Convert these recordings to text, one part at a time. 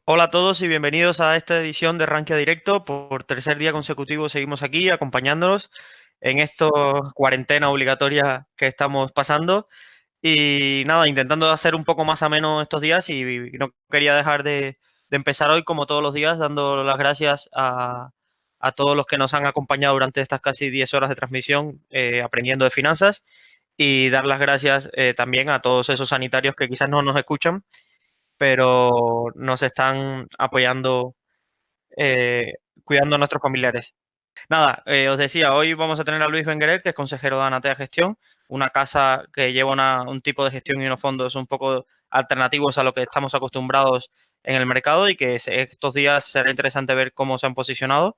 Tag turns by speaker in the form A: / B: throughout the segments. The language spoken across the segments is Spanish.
A: Hola a todos y bienvenidos a esta edición de Rankia Directo. Por tercer día consecutivo seguimos aquí acompañándonos en esta cuarentena obligatoria que estamos pasando. Y nada, intentando hacer un poco más ameno estos días y no quería dejar de empezar hoy como todos los días dando las gracias a todos los que nos han acompañado durante estas casi 10 horas de transmisión aprendiendo de finanzas y dar las gracias también a todos esos sanitarios que quizás no nos escuchan pero nos están apoyando, cuidando a nuestros familiares. Nada, os decía, hoy vamos a tener a Luis Bengueret, que es consejero de Anatea Gestión, una casa que lleva un tipo de gestión y unos fondos un poco alternativos a lo que estamos acostumbrados en el mercado y que estos días será interesante ver cómo se han posicionado.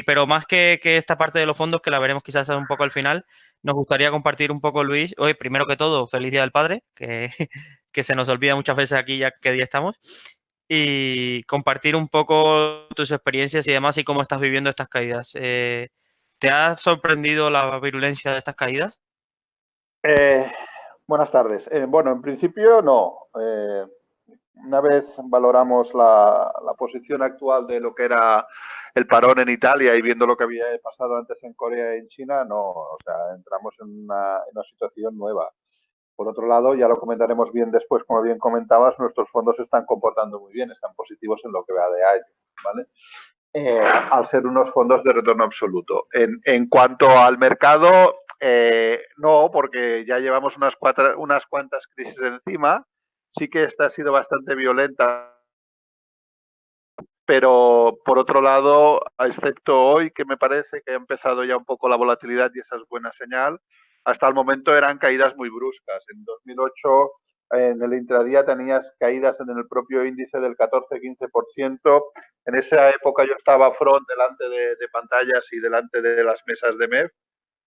A: Pero más que esta parte de los fondos, que la veremos quizás un poco al final, nos gustaría compartir un poco, Luis. Hoy, primero que todo, feliz Día del Padre, que, que se nos olvida muchas veces aquí ya qué día estamos, y compartir un poco tus experiencias y demás y cómo estás viviendo estas caídas. ¿Te ha sorprendido la virulencia de estas caídas?
B: Eh, Buenas tardes. Bueno, en principio no. Una vez valoramos la posición actual de lo que era el parón en Italia y viendo lo que había pasado antes en Corea y en China, no, o sea, entramos en una situación nueva. Por otro lado, ya lo comentaremos bien después, como bien comentabas, nuestros fondos se están comportando muy bien, están positivos en lo que va de año, ¿vale? Al ser unos fondos de retorno absoluto. En cuanto al mercado, no, porque ya llevamos unas cuantas crisis encima. Sí que esta ha sido bastante violenta, pero por otro lado, excepto hoy, que me parece que ha empezado ya un poco la volatilidad y esa es buena señal, hasta el momento eran caídas muy bruscas. En 2008, en el intradía tenías caídas en el propio índice del 14-15%. En esa época yo estaba front delante de pantallas y delante de las mesas de MEF,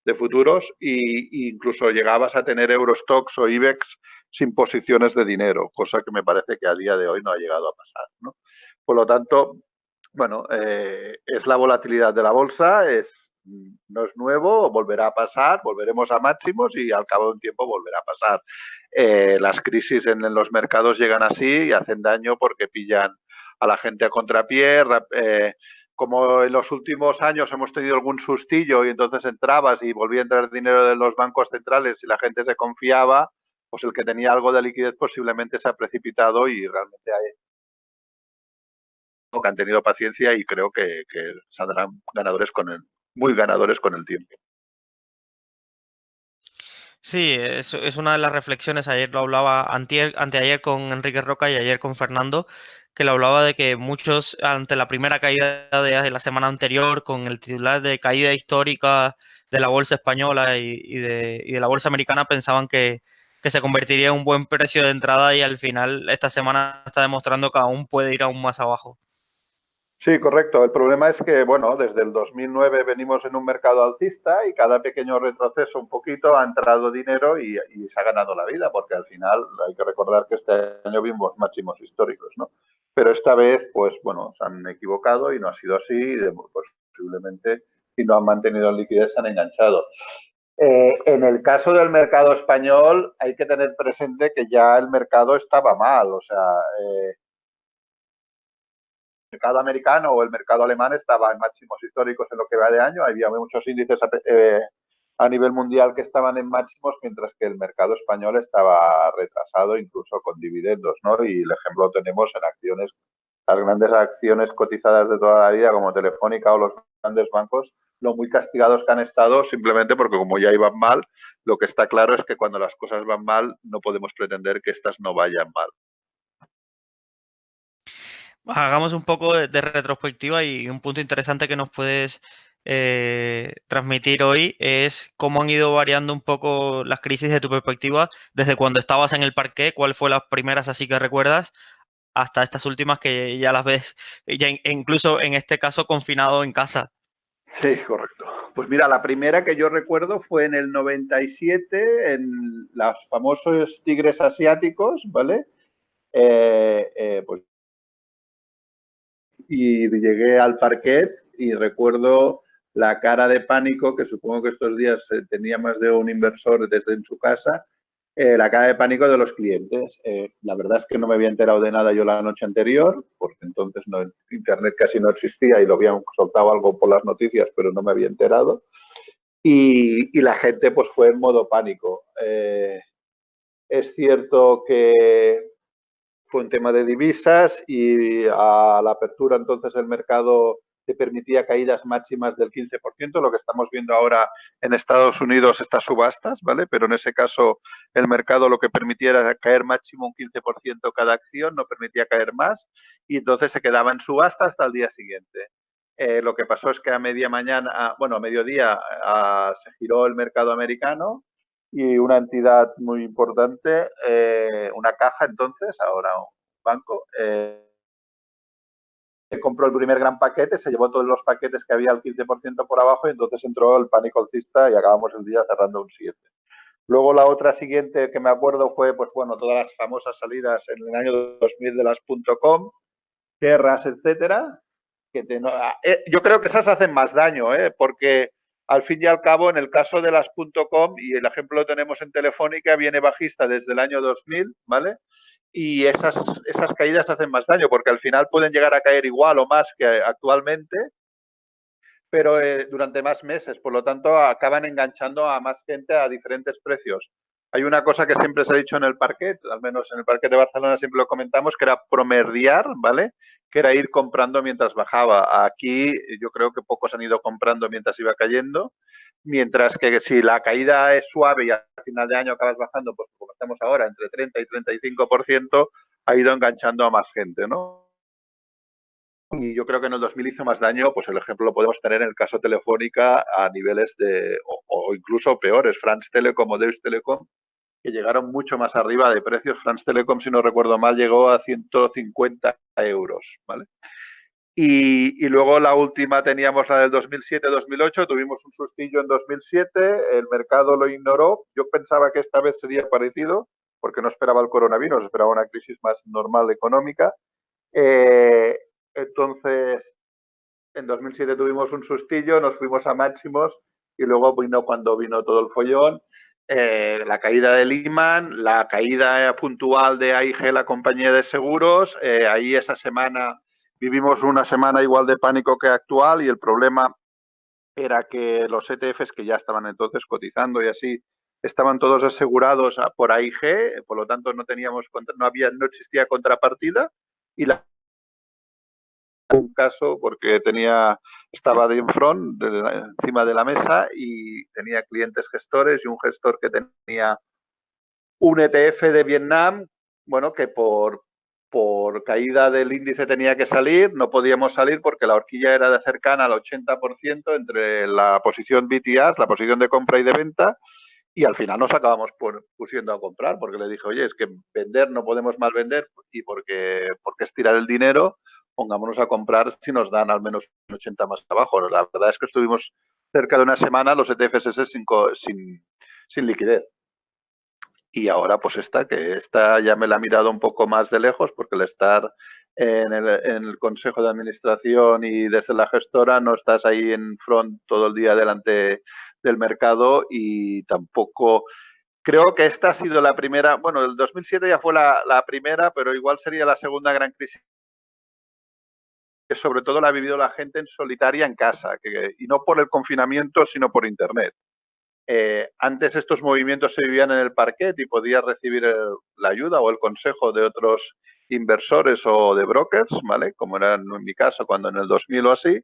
B: de futuros, y incluso llegabas a tener Eurostox o IBEX sin posiciones de dinero, cosa que me parece que a día de hoy no ha llegado a pasar, ¿no? Por lo tanto, bueno, es la volatilidad de la bolsa, no es nuevo, volverá a pasar, volveremos a máximos y al cabo de un tiempo volverá a pasar. Las crisis en los mercados llegan así y hacen daño porque pillan a la gente a contrapié. Como en los últimos años hemos tenido algún sustillo y entonces entrabas y volvía a entrar dinero de los bancos centrales y la gente se confiaba, pues el que tenía algo de liquidez posiblemente se ha precipitado y realmente hay que han tenido paciencia y creo que saldrán ganadores muy ganadores con el tiempo.
A: Sí, es una de las reflexiones. Ayer lo hablaba, anteayer con Enrique Roca y ayer con Fernando, que lo hablaba de que muchos, ante la primera caída de la semana anterior, con el titular de caída histórica de la bolsa española y de la bolsa americana, pensaban que se convertiría en un buen precio de entrada y al final esta semana está demostrando que aún puede ir aún más abajo.
B: Sí, correcto. El problema es que, bueno, desde el 2009 venimos en un mercado alcista y cada pequeño retroceso un poquito ha entrado dinero y se ha ganado la vida, porque al final hay que recordar que este año vimos máximos históricos, ¿no? Pero esta vez, pues bueno, se han equivocado y no ha sido así, y pues posiblemente si no han mantenido liquidez se han enganchado. En el caso del mercado español hay que tener presente que ya el mercado estaba mal, o sea, mercado americano o el mercado alemán estaba en máximos históricos en lo que va de año. Había muchos índices a nivel mundial que estaban en máximos, mientras que el mercado español estaba retrasado, incluso con dividendos, ¿no? Y el ejemplo lo tenemos en acciones, las grandes acciones cotizadas de toda la vida, como Telefónica o los grandes bancos, lo muy castigados que han estado, simplemente porque como ya iban mal, lo que está claro es que cuando las cosas van mal, no podemos pretender que estas no vayan mal.
A: Hagamos un poco de retrospectiva y un punto interesante que nos puedes transmitir hoy es cómo han ido variando un poco las crisis de tu perspectiva desde cuando estabas en el parqué, cuál fue las primeras así que recuerdas, hasta estas últimas que ya las ves, incluso en este caso confinado en casa.
B: Sí, correcto. Pues mira, la primera que yo recuerdo fue en el 97, en los famosos tigres asiáticos, ¿vale? Pues, y llegué al parquet y recuerdo la cara de pánico que supongo que estos días tenía más de un inversor desde en su casa, la cara de pánico de los clientes. La verdad es que no me había enterado de nada yo la noche anterior, porque entonces no, Internet casi no existía y lo habían soltado algo por las noticias, pero no me había enterado. Y la gente pues fue en modo pánico. Es cierto que fue un tema de divisas y a la apertura entonces el mercado te permitía caídas máximas del 15%, lo que estamos viendo ahora en Estados Unidos, estas subastas, ¿vale? Pero en ese caso el mercado lo que permitía era caer máximo un 15% cada acción, no permitía caer más y entonces se quedaba en subasta hasta el día siguiente. Lo que pasó es que a media mañana, bueno, a mediodía se giró el mercado americano y una entidad muy importante, una caja entonces, ahora un banco, compró el primer gran paquete, se llevó todos los paquetes que había al 15% por abajo y entonces entró el pánico alcista y acabamos el día cerrando un 7. Luego la otra siguiente que me acuerdo fue, pues bueno, todas las famosas salidas en el año 2000 de las .com, guerras, etcétera, que yo creo que esas hacen más daño, porque al fin y al cabo, en el caso de las .com, y el ejemplo lo tenemos en Telefónica, viene bajista desde el año 2000, ¿vale? Y esas caídas hacen más daño, porque al final pueden llegar a caer igual o más que actualmente, pero durante más meses. Por lo tanto, acaban enganchando a más gente a diferentes precios. Hay una cosa que siempre se ha dicho en el parquet, al menos en el parquet de Barcelona siempre lo comentamos, que era promerdiar, ¿vale? Que era ir comprando mientras bajaba. Aquí yo creo que pocos han ido comprando mientras iba cayendo, mientras que si la caída es suave y al final de año acabas bajando, pues como estamos ahora, entre 30 y 35%, ha ido enganchando a más gente, ¿no? Y yo creo que en el 2000 hizo más daño, pues el ejemplo lo podemos tener en el caso Telefónica a niveles de, o incluso peores, France Telecom o Deutsche Telekom, que llegaron mucho más arriba de precios. France Telecom, si no recuerdo mal, llegó a 150 euros, ¿vale? Y luego la última teníamos la del 2007-2008, tuvimos un sustillo en 2007, el mercado lo ignoró, yo pensaba que esta vez sería parecido, porque no esperaba el coronavirus, esperaba una crisis más normal económica. Entonces, en 2007 tuvimos un sustillo, nos fuimos a máximos y luego vino cuando vino todo el follón, la caída de Lehman, la caída puntual de AIG, la compañía de seguros. Ahí esa semana vivimos una semana igual de pánico que actual y el problema era que los ETFs que ya estaban entonces cotizando y así estaban todos asegurados por AIG, por lo tanto no existía contrapartida y un caso porque estaba de front encima de la mesa y tenía clientes gestores y un gestor que tenía un ETF de Vietnam, bueno, que por caída del índice tenía que salir, no podíamos salir porque la horquilla era de cercana al 80% entre la posición BTAs, la posición de compra y de venta, y al final nos acabamos pusiendo a comprar porque le dije, oye, es que vender no podemos mal vender y porque estirar el dinero, pongámonos a comprar si nos dan al menos un 80 más abajo. La verdad es que estuvimos cerca de una semana los ETFs sin liquidez. Y ahora pues esta ya me la he mirado un poco más de lejos porque el estar en el consejo de administración y desde la gestora no estás ahí en front todo el día delante del mercado y tampoco creo que esta ha sido la primera, bueno, el 2007 ya fue la primera, pero igual sería la segunda gran crisis que sobre todo la ha vivido la gente en solitaria en casa, y no por el confinamiento, sino por Internet. Antes estos movimientos se vivían en el parquet y podías recibir la ayuda o el consejo de otros inversores o de brokers, ¿vale? Como era en mi caso cuando en el 2000 o así.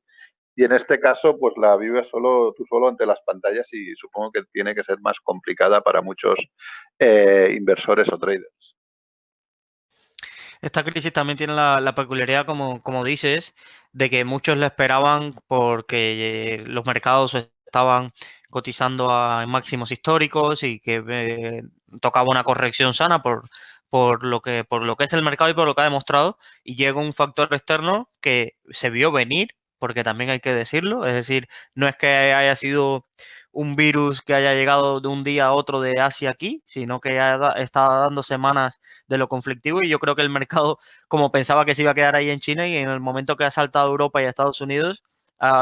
B: Y en este caso, pues la vives tú solo ante las pantallas y supongo que tiene que ser más complicada para muchos inversores o traders.
A: Esta crisis también tiene la peculiaridad, como dices, de que muchos la esperaban porque los mercados estaban cotizando en máximos históricos y que tocaba una corrección sana por lo que es el mercado y por lo que ha demostrado. Y llega un factor externo que se vio venir, porque también hay que decirlo. Es decir, no es que haya sido un virus que haya llegado de un día a otro de Asia aquí, sino que ya está dando semanas de lo conflictivo y yo creo que el mercado, como pensaba que se iba a quedar ahí en China y en el momento que ha saltado a Europa y a Estados Unidos,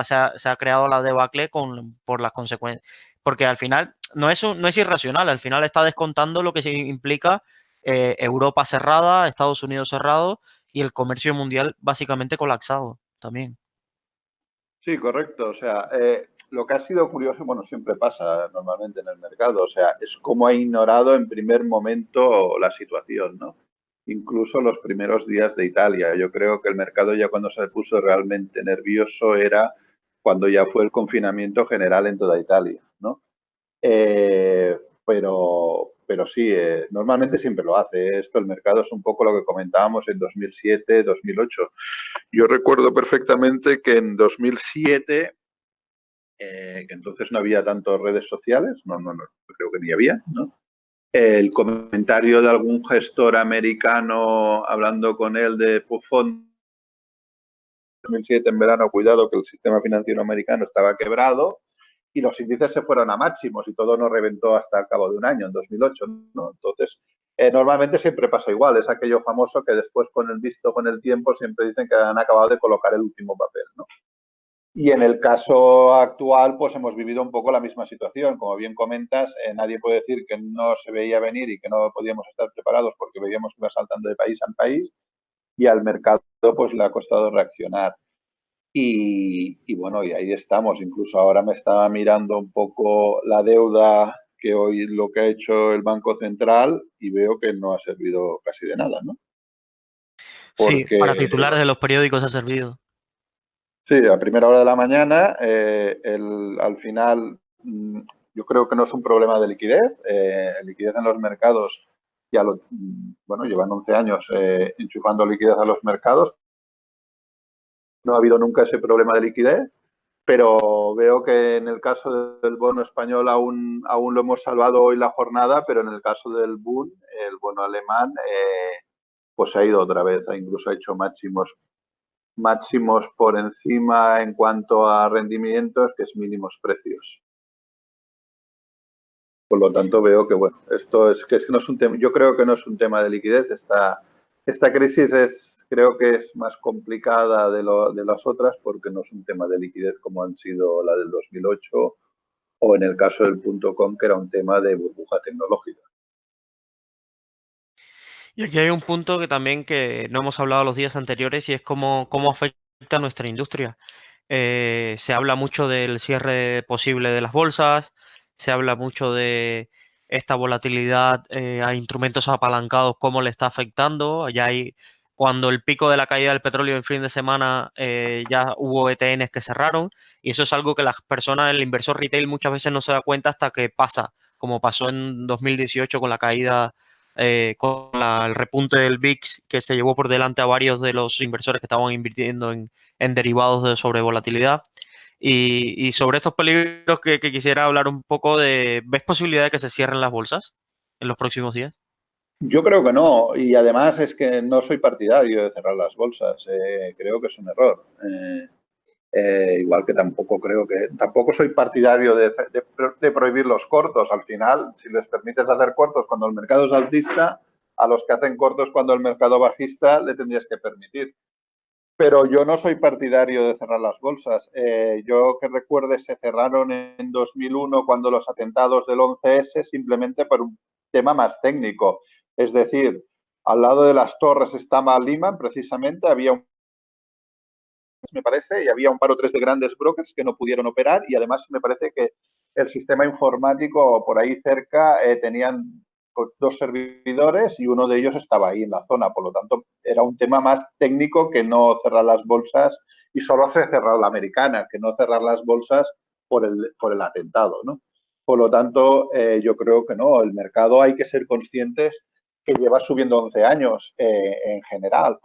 A: se ha creado la debacle por las consecuencias, porque al final no es irracional, al final está descontando lo que implica Europa cerrada, Estados Unidos cerrado y el comercio mundial básicamente colapsado también.
B: Sí, correcto. O sea, lo que ha sido curioso, bueno, siempre pasa normalmente en el mercado, o sea, es cómo ha ignorado en primer momento la situación, ¿no? Incluso los primeros días de Italia. Yo creo que el mercado ya cuando se puso realmente nervioso era cuando ya fue el confinamiento general en toda Italia, ¿no? Pero sí, normalmente siempre lo hace. Esto, el mercado es un poco lo que comentábamos en 2007, 2008. Yo recuerdo perfectamente que en 2007, que entonces no había tantas redes sociales, no, creo que ni había, ¿no? El comentario de algún gestor americano hablando con él de Pufón 2007 en verano, cuidado que el sistema financiero americano estaba quebrado, y los índices se fueron a máximos y todo no reventó hasta el cabo de un año, en 2008, ¿no? Entonces, normalmente siempre pasa igual, es aquello famoso que después con el visto, con el tiempo, siempre dicen que han acabado de colocar el último papel, ¿no? Y en el caso actual, pues hemos vivido un poco la misma situación. Como bien comentas, nadie puede decir que no se veía venir y que no podíamos estar preparados porque veíamos que iba saltando de país en país, y al mercado pues le ha costado reaccionar. Y bueno, y ahí estamos. Incluso ahora me estaba mirando un poco la deuda que hoy lo que ha hecho el Banco Central y veo que no ha servido casi de nada, ¿no?
A: Sí, para
B: Porque
A: titulares de los periódicos ha servido.
B: sí, a primera hora de la mañana, al final, yo creo que no es un problema de liquidez. Liquidez en los mercados, bueno, llevan 11 años enchufando liquidez a los mercados. No ha habido nunca ese problema de liquidez, pero veo que en el caso del bono español aún lo hemos salvado hoy la jornada, pero en el caso del Bund, el bono alemán, pues ha ido otra vez, incluso ha hecho máximos por encima en cuanto a rendimientos, que es mínimos precios. Por lo tanto, veo que, bueno, esto es que no es un tema, yo creo que no es un tema de liquidez. Esta crisis creo que es más complicada de las otras porque no es un tema de liquidez como han sido la del 2008 o en el caso del .com, que era un tema de burbuja tecnológica.
A: Y aquí hay un punto que también que no hemos hablado los días anteriores y es cómo afecta a nuestra industria. Se habla mucho del cierre posible de las bolsas, se habla mucho de esta volatilidad a instrumentos apalancados, cómo le está afectando. Cuando el pico de la caída del petróleo el fin de semana ya hubo ETNs que cerraron y eso es algo que las personas, el inversor retail muchas veces no se da cuenta hasta que pasa, como pasó en 2018 con la caída el repunte del VIX que se llevó por delante a varios de los inversores que estaban invirtiendo en derivados de sobrevolatilidad. Y sobre estos peligros que quisiera hablar un poco de, ¿ves posibilidad de que se cierren las bolsas en los próximos días?
B: Yo creo que no, y además es que no soy partidario de cerrar las bolsas. Creo que es un error. Igual que tampoco soy partidario de prohibir los cortos. Al final, si les permites hacer cortos cuando el mercado es altista, a los que hacen cortos cuando el mercado bajista le tendrías que permitir. Pero yo no soy partidario de cerrar las bolsas. Yo que recuerde, se cerraron en 2001 cuando los atentados del 11S simplemente por un tema más técnico. Es decir, al lado de las torres estaba Lehman, precisamente, había me parece, y había un par o tres de grandes brokers que no pudieron operar, y además me parece que el sistema informático por ahí cerca tenían dos servidores y uno de ellos estaba ahí en la zona. Por lo tanto, era un tema más técnico que no cerrar las bolsas, y solo hace cerrar la americana, que no cerrar las bolsas por el atentado, ¿no? Por lo tanto, yo creo que no. El mercado hay que ser conscientes que lleva subiendo 11 años en general,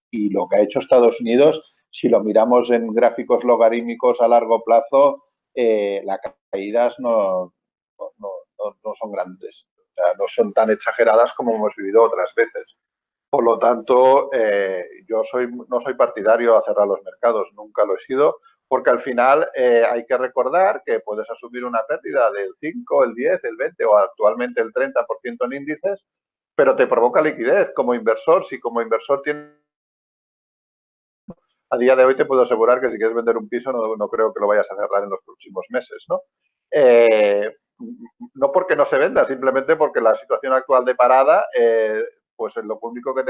B: y lo que ha hecho Estados Unidos, si lo miramos en gráficos logarítmicos a largo plazo, las caídas no son grandes, o sea, no son tan exageradas como hemos vivido otras veces. Por lo tanto, yo no soy partidario de cerrar los mercados, nunca lo he sido, porque al final hay que recordar que puedes asumir una pérdida del 5, el 10, el 20 o actualmente el 30% en índices, pero te provoca liquidez como inversor. Si como inversor tienes a día de hoy te puedo asegurar que si quieres vender un piso no creo que lo vayas a cerrar en los próximos meses, ¿no? No porque no se venda, simplemente porque la situación actual de parada, pues lo único que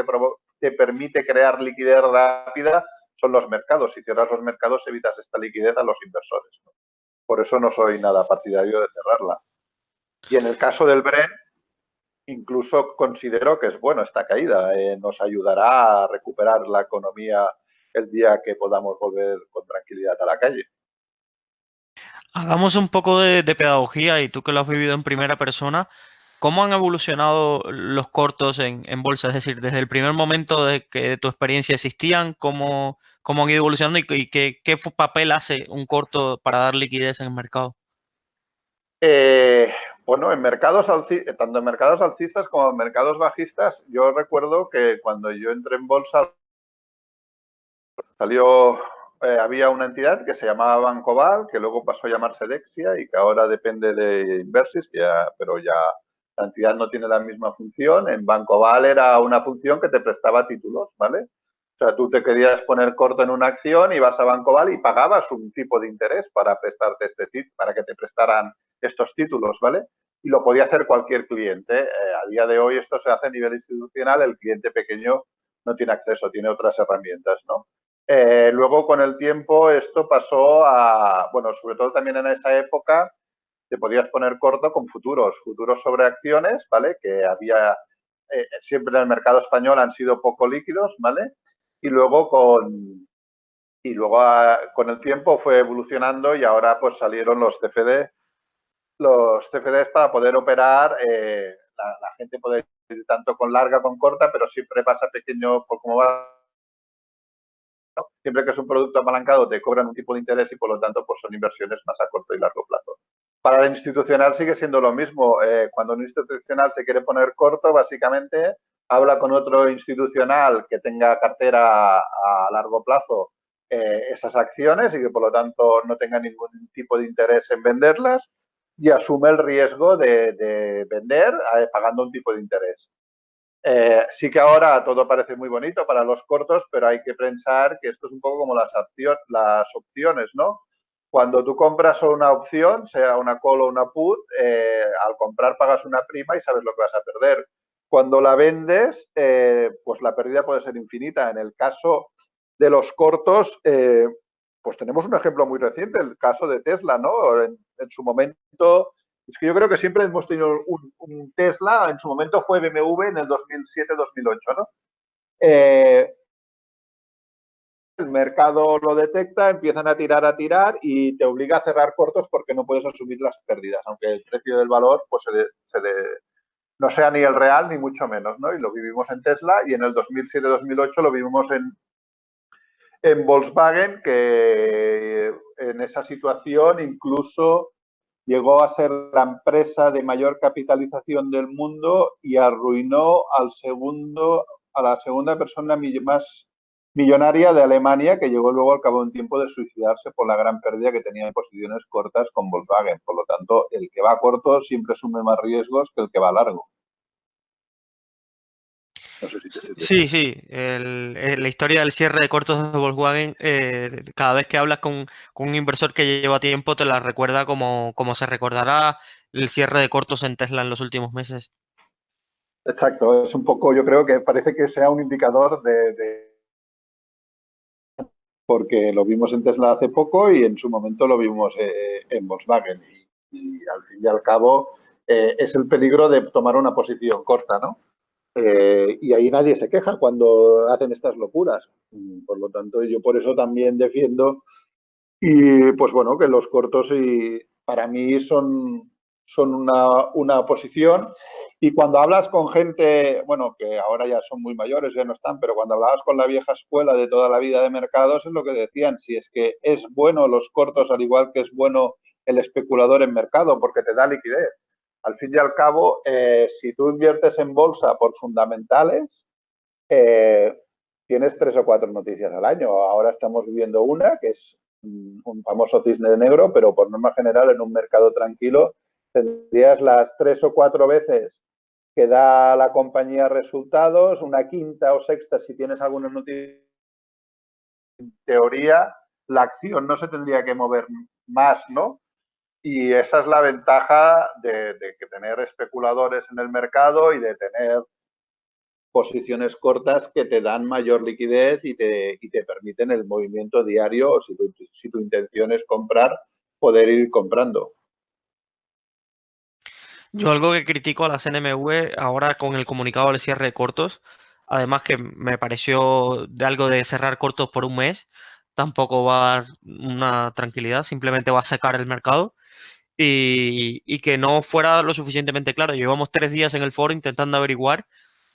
B: te permite crear liquidez rápida son los mercados. Si cierras los mercados evitas esta liquidez a los inversores, ¿no? Por eso no soy nada partidario de cerrarla. Y en el caso del Bren, incluso considero que es bueno esta caída. Nos ayudará a recuperar la economía el día que podamos volver con tranquilidad a la calle.
A: Hagamos un poco de pedagogía y tú que lo has vivido en primera persona, ¿cómo han evolucionado los cortos en bolsa? Es decir, desde el primer momento de que tu experiencia existían, ¿cómo han ido evolucionando y qué papel hace un corto para dar liquidez en el mercado?
B: Eh, bueno, tanto en mercados alcistas como en mercados bajistas, yo recuerdo que cuando yo entré en bolsa había una entidad que se llamaba Bancoval, que luego pasó a llamarse Dexia y que ahora depende de Inversis, pero ya la entidad no tiene la misma función. En Bancoval era una función que te prestaba títulos, ¿vale? O sea, tú te querías poner corto en una acción, ibas a Bancoval y pagabas un tipo de interés para prestarte para que te prestaran estos títulos, ¿vale? Y lo podía hacer cualquier cliente. A día de hoy esto se hace a nivel institucional, el cliente pequeño no tiene acceso, tiene otras herramientas, ¿no? Luego, con el tiempo, esto pasó a, bueno, sobre todo también en esa época, te podías poner corto con futuros sobre acciones, ¿vale? Que había, siempre en el mercado español han sido poco líquidos, ¿vale? Y luego con el tiempo fue evolucionando y ahora pues salieron los CFDs para poder operar, la gente puede ir tanto con larga como con corta, pero siempre pasa pequeño, por cómo va, siempre que es un producto apalancado te cobran un tipo de interés y por lo tanto pues son inversiones más a corto y largo plazo. Para el institucional sigue siendo lo mismo. Cuando un institucional se quiere poner corto, básicamente habla con otro institucional que tenga cartera a largo plazo esas acciones y que por lo tanto no tenga ningún tipo de interés en venderlas y asume el riesgo de vender pagando un tipo de interés. Sí que ahora todo parece muy bonito para los cortos, pero hay que pensar que esto es un poco como las opciones, ¿no? Cuando tú compras una opción, sea una call o una put, al comprar pagas una prima y sabes lo que vas a perder. Cuando la vendes, pues la pérdida puede ser infinita. En el caso de los cortos, pues tenemos un ejemplo muy reciente, el caso de Tesla, ¿no? En su momento, es que yo creo que siempre hemos tenido un Tesla, en su momento fue BMW en el 2007-2008, ¿no? El mercado lo detecta, empiezan a tirar y te obliga a cerrar cortos porque no puedes asumir las pérdidas, aunque el precio del valor pues no sea ni el real ni mucho menos, ¿no? Y lo vivimos en Tesla y en el 2007-2008 lo vivimos en Volkswagen, que en esa situación incluso llegó a ser la empresa de mayor capitalización del mundo y arruinó a la segunda persona más millonaria de Alemania, que llegó luego al cabo de un tiempo de suicidarse por la gran pérdida que tenía en posiciones cortas con Volkswagen. Por lo tanto, el que va corto siempre asume más riesgos que el que va largo. No sé si te sirve.
A: Sí, sí, la historia del cierre de cortos de Volkswagen, cada vez que hablas con un inversor que lleva tiempo, te la recuerda como se recordará el cierre de cortos en Tesla en los últimos meses.
B: Exacto, es un poco, yo creo que parece que sea un indicador porque lo vimos en Tesla hace poco y en su momento lo vimos en Volkswagen. Y al fin y al cabo es el peligro de tomar una posición corta, ¿no? Y ahí nadie se queja cuando hacen estas locuras. Por lo tanto, yo por eso también defiendo y pues bueno, que los cortos y para mí son una posición. Y cuando hablas con gente, bueno, que ahora ya son muy mayores, ya no están, pero cuando hablabas con la vieja escuela de toda la vida de mercados, es lo que decían, si es que es bueno los cortos, al igual que es bueno el especulador en mercado, porque te da liquidez. Al fin y al cabo, si tú inviertes en bolsa por fundamentales, eh, tienes 3 o 4 noticias al año. Ahora estamos viviendo una, que es un famoso cisne negro, pero por norma general en un mercado tranquilo tendrías las 3 o 4 veces que da la compañía resultados, una quinta o sexta si tienes alguna noticia teoría la acción no se tendría que mover más, ¿no? Y esa es la ventaja de que tener especuladores en el mercado y de tener posiciones cortas que te dan mayor liquidez y te permiten el movimiento diario, si tu intención es comprar, poder ir comprando.
A: Yo algo que critico a la CNMV ahora con el comunicado del cierre de cortos, además que me pareció de algo de cerrar cortos por un mes, tampoco va a dar una tranquilidad, simplemente va a secar el mercado y que no fuera lo suficientemente claro. Llevamos 3 días en el foro intentando averiguar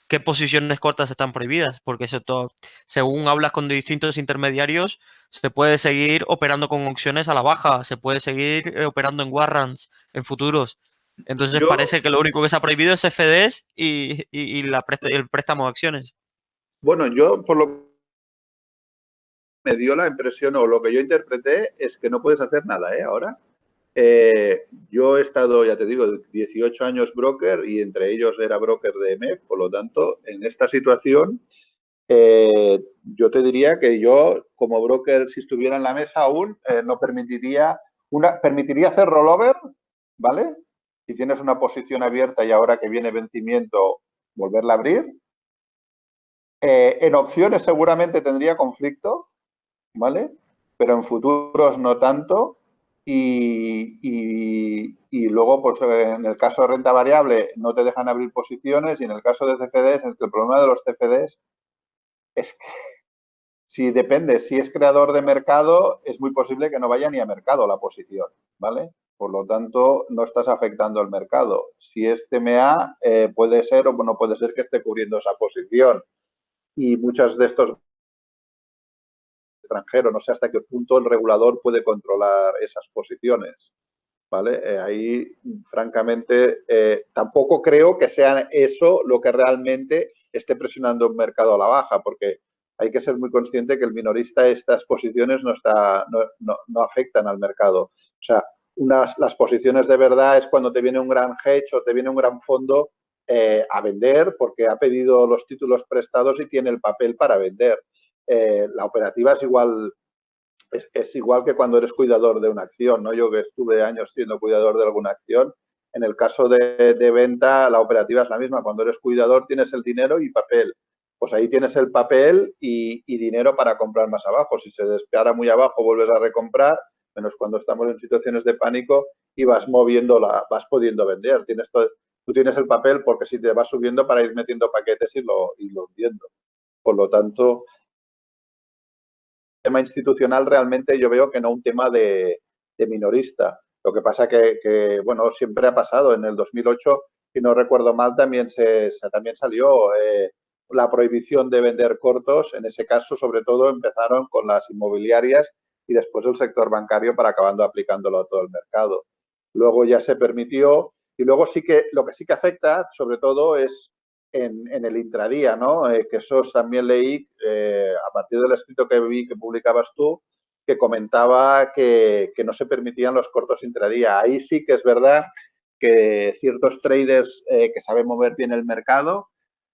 A: qué posiciones cortas están prohibidas, porque eso todo, según hablas con distintos intermediarios, se puede seguir operando con opciones a la baja, se puede seguir operando en warrants, en futuros. Entonces
B: Yo,
A: parece que lo único que se ha prohibido es FDs y el préstamo de acciones.
B: bueno, yo por lo que me dio la impresión o lo que yo interpreté es que no puedes hacer nada, ¿eh? Ahora. Yo he estado, ya te digo, 18 años broker y entre ellos era broker de EMEF, por lo tanto, en esta situación, yo te diría que yo, como broker, si estuviera en la mesa aún, no permitiría hacer rollover, ¿vale? Si tienes una posición abierta y ahora que viene vencimiento, volverla a abrir. En opciones seguramente tendría conflicto, ¿vale? Pero en futuros no tanto. Y luego, pues en el caso de renta variable, no te dejan abrir posiciones y en el caso de CFDs, el problema de los CFDs es que si depende, si es creador de mercado, es muy posible que no vaya ni a mercado la posición, ¿vale? Por lo tanto, no estás afectando al mercado. Si es TMA, puede ser o no puede ser que esté cubriendo esa posición. Y muchos de estos extranjero. No sé hasta qué punto el regulador puede controlar esas posiciones. ¿Vale? Ahí, francamente, tampoco creo que sea eso lo que realmente esté presionando un mercado a la baja, porque hay que ser muy consciente que el minorista estas posiciones no afectan al mercado. O sea, las posiciones de verdad es cuando te viene un gran hedge o te viene un gran fondo a vender porque ha pedido los títulos prestados y tiene el papel para vender. La operativa es igual, es igual que cuando eres cuidador de una acción, ¿no? Yo que estuve años siendo cuidador de alguna acción, en el caso de venta, la operativa es la misma. Cuando eres cuidador tienes el dinero y papel. Pues ahí tienes el papel y dinero para comprar más abajo. Si se despara muy abajo, vuelves a recomprar, menos cuando estamos en situaciones de pánico y vas moviéndola, vas pudiendo vender. Tú tienes el papel porque si te vas subiendo para ir metiendo paquetes y lo vendiendo. Por lo tanto, tema institucional realmente yo veo que no un tema de minorista. Lo que pasa bueno, siempre ha pasado. En el 2008, si no recuerdo mal, también salió la prohibición de vender cortos. En ese caso, sobre todo, empezaron con las inmobiliarias y después el sector bancario para acabando aplicándolo a todo el mercado. Luego ya se permitió y luego sí que lo que sí que afecta, sobre todo, es en el intradía, ¿no? Que eso también leí a partir del escrito que vi que publicabas tú, que comentaba que no se permitían los cortos intradía. Ahí sí que es verdad que ciertos traders que saben mover bien el mercado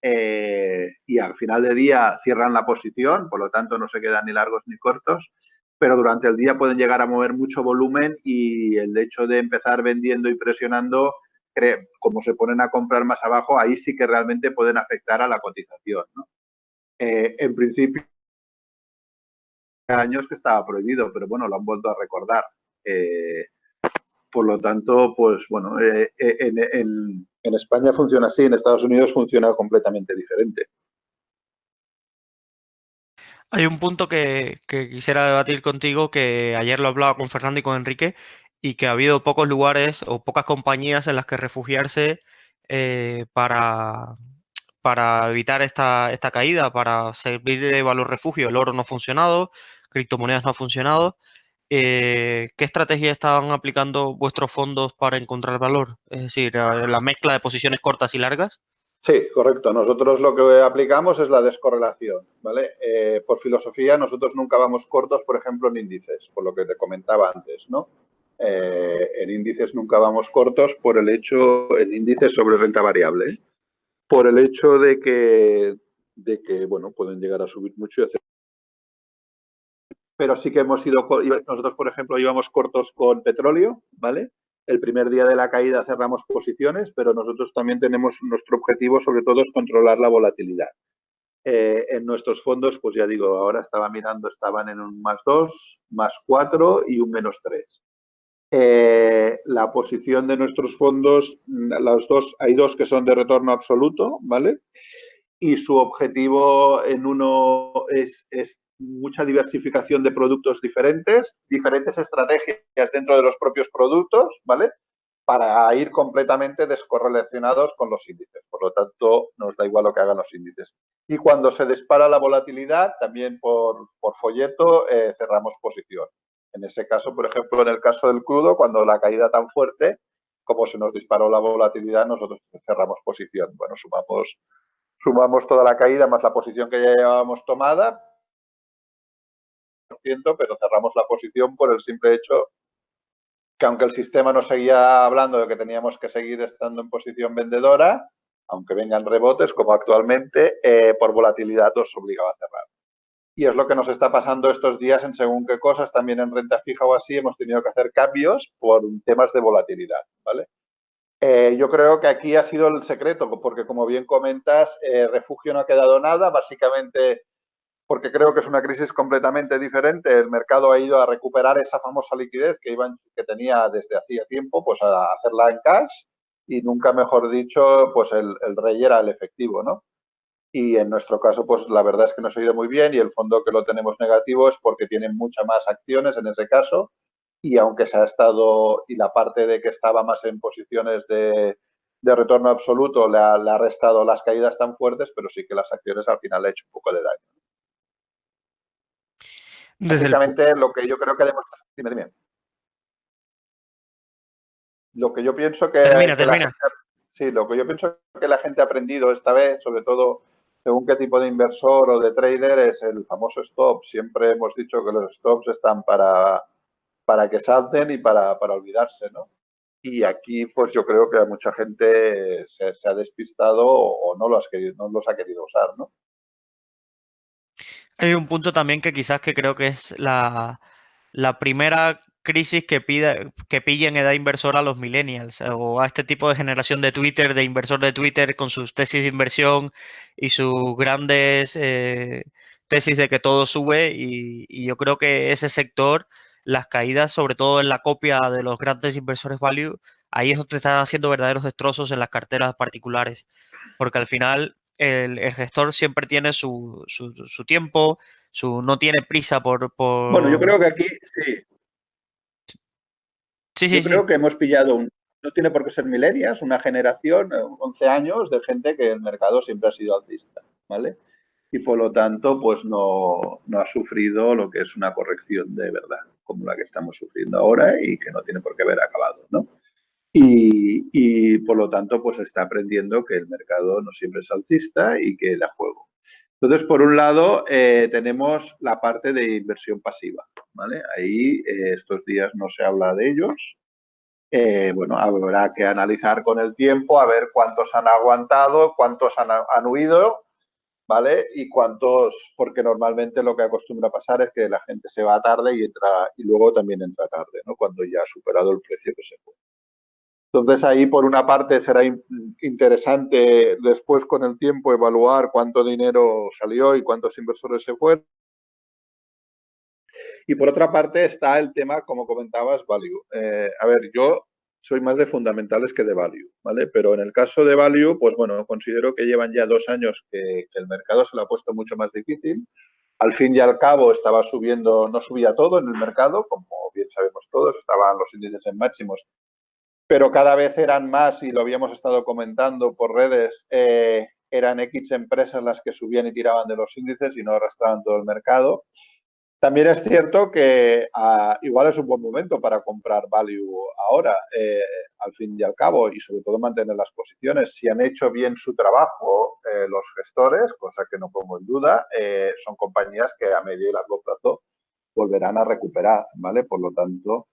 B: y al final de día cierran la posición, por lo tanto no se quedan ni largos ni cortos, pero durante el día pueden llegar a mover mucho volumen y el hecho de empezar vendiendo y presionando, como se ponen a comprar más abajo, ahí sí que realmente pueden afectar a la cotización, ¿no? En principio, años que estaba prohibido, pero bueno, lo han vuelto a recordar. Por lo tanto, pues bueno, en España funciona así, en Estados Unidos funciona completamente diferente.
A: Hay un punto que quisiera debatir contigo, que ayer lo hablaba con Fernando y con Enrique, y que ha habido pocos lugares o pocas compañías en las que refugiarse eh, para, para evitar esta caída, para servir de valor refugio. El oro no ha funcionado, criptomonedas no ha funcionado. ¿Qué estrategia estaban aplicando vuestros fondos para encontrar valor? Es decir, la mezcla de posiciones cortas y largas.
B: Sí, correcto. Nosotros lo que aplicamos es la descorrelación, ¿vale? Por filosofía, nosotros nunca vamos cortos, por ejemplo, en índices, por lo que te comentaba antes, ¿no? En índices nunca vamos cortos en índices sobre renta variable, ¿eh? Por el hecho de que, bueno, pueden llegar a subir mucho y hacer pero sí que hemos ido, nosotros por ejemplo íbamos cortos con petróleo, ¿vale? El primer día de la caída cerramos posiciones, pero nosotros también tenemos nuestro objetivo sobre todo es controlar la volatilidad. En nuestros fondos, pues ya digo, ahora estaba mirando, estaban en un +2, +4 y un -3. La posición de nuestros fondos, hay dos que son de retorno absoluto, ¿vale? Y su objetivo en uno es mucha diversificación de productos diferentes estrategias dentro de los propios productos, ¿vale? Para ir completamente descorrelacionados con los índices. Por lo tanto, nos da igual lo que hagan los índices. Y cuando se dispara la volatilidad, también por folleto, cerramos posición. En ese caso, por ejemplo, en el caso del crudo, cuando la caída tan fuerte, como se nos disparó la volatilidad, nosotros cerramos posición. Bueno, sumamos toda la caída más la posición que ya llevábamos tomada, pero cerramos la posición por el simple hecho que aunque el sistema nos seguía hablando de que teníamos que seguir estando en posición vendedora, aunque vengan rebotes como actualmente, por volatilidad nos obligaba a cerrar. Y es lo que nos está pasando estos días en según qué cosas, también en renta fija o así, hemos tenido que hacer cambios por temas de volatilidad, ¿vale? Yo creo que aquí ha sido el secreto, porque como bien comentas, refugio no ha quedado nada, básicamente porque creo que es una crisis completamente diferente. El mercado ha ido a recuperar esa famosa liquidez que tenía desde hacía tiempo, pues a hacerla en cash y nunca mejor dicho, pues el rey era el efectivo, ¿no? Y en nuestro caso, pues la verdad es que nos ha ido muy bien y el fondo que lo tenemos negativo es porque tiene muchas más acciones en ese caso y aunque se ha estado, y la parte de que estaba más en posiciones de retorno absoluto le ha restado las caídas tan fuertes, pero sí que las acciones al final le ha hecho un poco de daño.
A: Desde el,
B: Básicamente lo que yo creo que demuestra. Dime. Lo que yo pienso que la
A: termina.
B: gente. Sí, lo que yo pienso que la gente ha aprendido esta vez, sobre todo según qué tipo de inversor o de trader, es el famoso stop. Siempre hemos dicho que los stops están para que salten y para olvidarse, ¿no? Y aquí, pues yo creo que a mucha gente se ha despistado o no los ha querido usar, ¿no?
A: Hay un punto también que quizás que creo que es la primera crisis que pilla en edad inversora a los millennials o a este tipo de generación de Twitter, de inversor de Twitter con sus tesis de inversión y sus grandes tesis de que todo sube y yo creo que ese sector, las caídas, sobre todo en la copia de los grandes inversores value, ahí es donde están haciendo verdaderos destrozos en las carteras particulares, porque al final el gestor siempre tiene su tiempo, no tiene prisa
B: Bueno, yo
A: por...
B: creo que aquí sí.
A: Sí,
B: Yo
A: sí, sí.
B: creo que hemos pillado no tiene por qué ser millennials, una generación, 11 años de gente que el mercado siempre ha sido alcista, ¿vale? Y por lo tanto, pues no ha sufrido lo que es una corrección de verdad, como la que estamos sufriendo ahora y que no tiene por qué haber acabado, ¿no? Y por lo tanto, pues está aprendiendo que el mercado no siempre es alcista y que da juego. Entonces, por un lado, tenemos la parte de inversión pasiva, ¿vale? Ahí estos días no se habla de ellos. Bueno, habrá que analizar con el tiempo a ver cuántos han aguantado, cuántos han huido, ¿vale? Y cuántos, porque normalmente lo que acostumbra pasar es que la gente se va tarde y entra y luego también entra tarde, ¿no? Cuando ya ha superado el precio que se fue. Entonces ahí por una parte será interesante después con el tiempo evaluar cuánto dinero salió y cuántos inversores se fueron. Y por otra parte está el tema, como comentabas, value. A ver, yo soy más de fundamentales que de value, ¿vale? Pero en el caso de value, pues bueno, considero que llevan ya 2 años que el mercado se lo ha puesto mucho más difícil. Al fin y al cabo estaba subiendo, no subía todo en el mercado, como bien sabemos todos, estaban los índices en máximos, pero cada vez eran más, y lo habíamos estado comentando por redes, eran X empresas las que subían y tiraban de los índices y no arrastraban todo el mercado. También es cierto que igual es un buen momento para comprar value ahora, al fin y al cabo, y sobre todo mantener las posiciones. Si han hecho bien su trabajo los gestores, cosa que no pongo en duda, son compañías que a medio y largo plazo volverán a recuperar, ¿vale? Por lo tanto,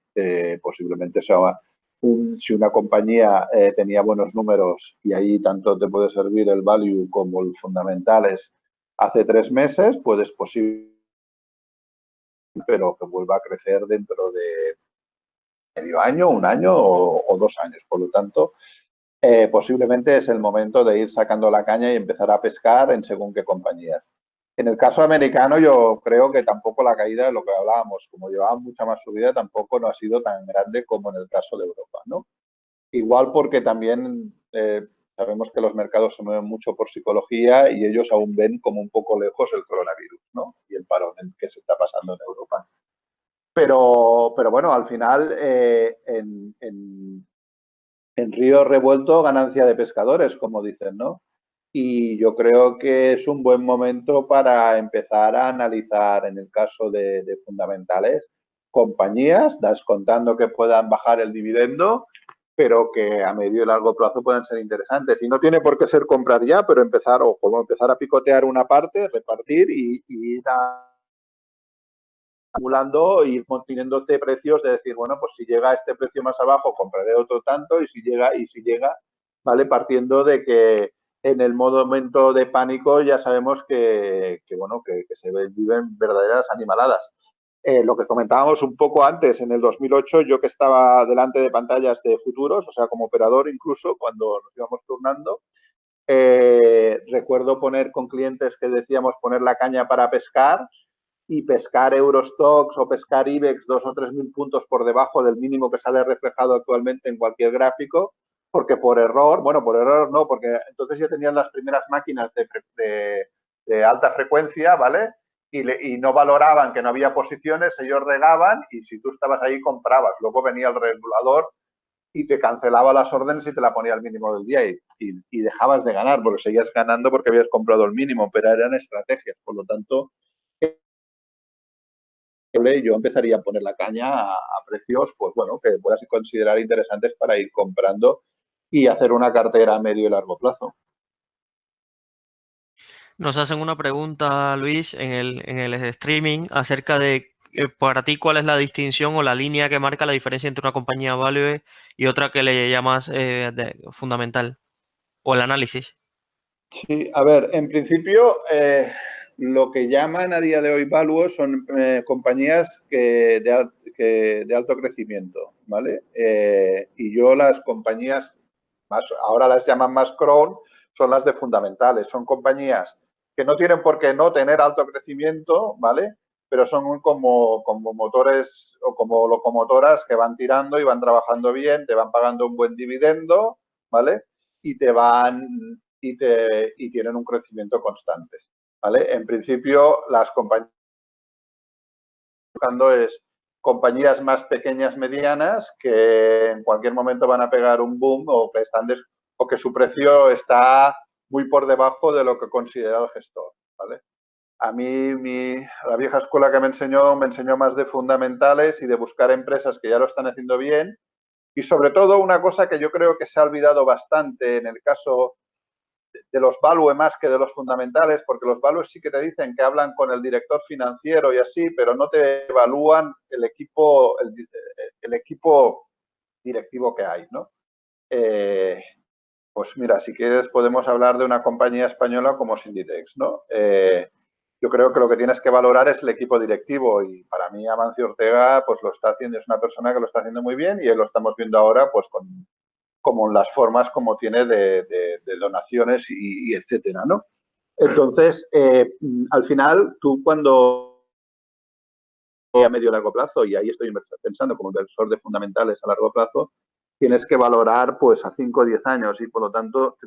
B: posiblemente si una compañía tenía buenos números y ahí tanto te puede servir el value como el fundamentales hace 3 meses, puedes posiblemente pero que vuelva a crecer dentro de medio año, un año o 2 años. Por lo tanto, posiblemente es el momento de ir sacando la caña y empezar a pescar en según qué compañías. En el caso americano, yo creo que tampoco la caída de lo que hablábamos, como llevaba mucha más subida, tampoco no ha sido tan grande como en el caso de Europa, ¿no? Igual porque también sabemos que los mercados se mueven mucho por psicología y ellos aún ven como un poco lejos el coronavirus, ¿no? Y el parón que se está pasando en Europa. Pero bueno, al final en río revuelto ganancia de pescadores, como dicen, ¿no? Y yo creo que es un buen momento para empezar a analizar, en el caso de fundamentales, compañías, descontando que puedan bajar el dividendo, pero que a medio y largo plazo pueden ser interesantes. Y no tiene por qué ser comprar ya, pero empezar, o como empezar a picotear una parte, repartir y ir acumulando y manteniéndote precios de decir, bueno, pues si llega a este precio más abajo, compraré otro tanto y si llega, ¿vale? Partiendo de que en el momento de pánico ya sabemos bueno, que se viven verdaderas animaladas. Lo que comentábamos un poco antes, en el 2008, yo que estaba delante de pantallas de futuros, o sea, como operador incluso, cuando nos íbamos turnando, recuerdo poner con clientes que decíamos poner la caña para pescar y pescar Eurostox o pescar IBEX 2 o 3 mil puntos por debajo del mínimo que sale reflejado actualmente en cualquier gráfico, porque por error, bueno, por error no, porque entonces ya tenían las primeras máquinas de alta frecuencia, ¿vale? Y no valoraban que no había posiciones, ellos regaban y si tú estabas ahí comprabas. Luego venía el regulador y te cancelaba las órdenes y te la ponía al mínimo del día y dejabas de ganar porque seguías ganando porque habías comprado el mínimo, pero eran estrategias. Por lo tanto, yo empezaría a poner la caña a precios, pues bueno, que puedas considerar interesantes para ir comprando y hacer una cartera a medio y largo plazo.
A: Nos hacen una pregunta, Luis, en el streaming acerca de, para ti, ¿cuál es la distinción o la línea que marca la diferencia entre una compañía value y otra que le llamas fundamental? O el análisis.
B: Sí, a ver, en principio, lo que llaman a día de hoy value son compañías de alto crecimiento, ¿vale? Y yo las compañías, ahora las llaman más crown, son las de fundamentales. Son compañías que no tienen por qué no tener alto crecimiento, ¿vale? Pero son como motores o como locomotoras que van tirando y van trabajando bien, te van pagando un buen dividendo, ¿vale? Y te van y tienen un crecimiento constante. ¿Vale? En principio, las compañías buscando es compañías más pequeñas, medianas, que en cualquier momento van a pegar un boom o que su precio está muy por debajo de lo que considera el gestor. ¿Vale? A mí la vieja escuela que me enseñó más de fundamentales y de buscar empresas que ya lo están haciendo bien. Y sobre todo una cosa que yo creo que se ha olvidado bastante en el caso de los value más que de los fundamentales, porque los values sí que te dicen que hablan con el director financiero y así, pero no te evalúan el equipo directivo que hay, ¿no? Pues mira, si quieres podemos hablar de una compañía española como Sinditex, ¿no? Yo creo que lo que tienes que valorar es el equipo directivo y para mí Amancio Ortega pues lo está haciendo, es una persona que lo está haciendo muy bien y lo estamos viendo ahora pues como las formas como tiene de donaciones y etcétera, ¿no? Entonces, al final, tú cuando a medio y largo plazo, y ahí estoy pensando como inversor de fundamentales a largo plazo, tienes que valorar pues a 5 o 10 años y por lo tanto,